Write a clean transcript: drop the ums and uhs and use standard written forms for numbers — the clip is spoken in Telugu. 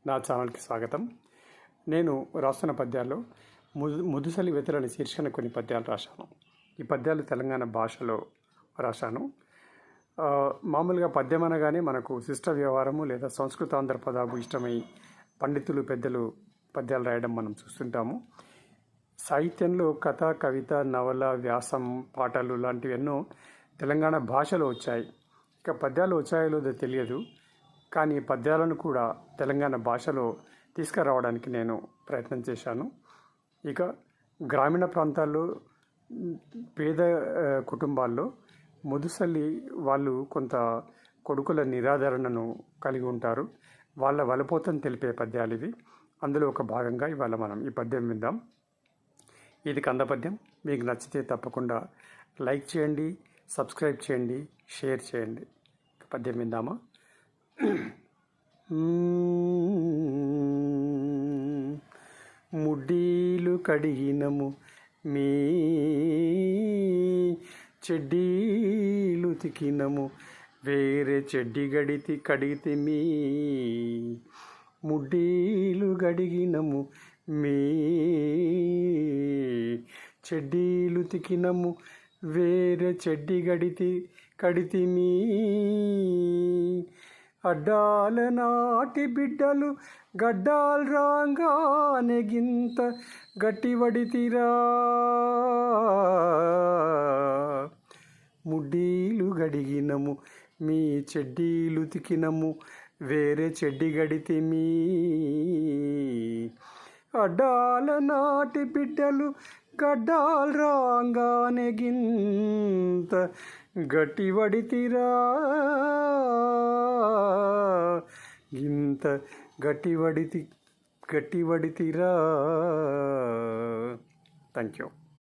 నా ఛానల్కి స్వాగతం. నేను రాస్తున్న పద్యాల్లో ముదుసలి వెతులని శీర్షికన కొన్ని పద్యాలు రాశాను. ఈ పద్యాలు తెలంగాణ భాషలో రాశాను. మామూలుగా పద్యం అనగానే మనకు శిష్ట వ్యవహారము లేదా సంస్కృతాంధ్ర పదాలు ఇష్టమై పండితులు పెద్దలు పద్యాలు రాయడం మనం చూస్తుంటాము. సాహిత్యంలో కథ, కవిత, నవల, వ్యాసం, పాటలు లాంటివి ఎన్నో తెలంగాణ భాషలో వచ్చాయి. ఇక పద్యాలు వచ్చాయో లేదో తెలియదు, కానీ పద్యాలను కూడా తెలంగాణ భాషలో తీసుకురావడానికి నేను ప్రయత్నం చేశాను. ఇక గ్రామీణ ప్రాంతాల్లో పేద కుటుంబాల్లో ముదుసలి వాళ్ళు కొంత కొడుకుల నిరాదరణను కలిగి ఉంటారు. వాళ్ళ వలపోతను తెలిపే పద్యాలు ఇవి. అందులో ఒక భాగంగా ఇవాళ మనం ఈ పద్యం విందాం. ఇది కంద పద్యం. మీకు నచ్చితే తప్పకుండా లైక్ చేయండి, సబ్స్క్రైబ్ చేయండి, షేర్ చేయండి. పద్యం విందామా? ముడ్డీలు కడిగినము మీ చెడ్డీలు తికినము వేరే చెడ్డి కడిగితే మీ ముడ్డీలు గడిగినము మీ చెడ్డీలు తికినము వేరే చెడ్డి కడితిమీ అడ్డాల నాటి బిడ్డలు గడ్డాలు రాంగానే గింత గట్టివడితిరా ముడ్డీలు గడిగినము మీ చెడ్డీలు తికినము వేరే చెడ్డి గడితిమీ అడ్డాల నాటి బిడ్డలు గడ్డాలు రాంగానే గింత గట్టివడితిరా గింత గట్టివడితిరా. Thank you.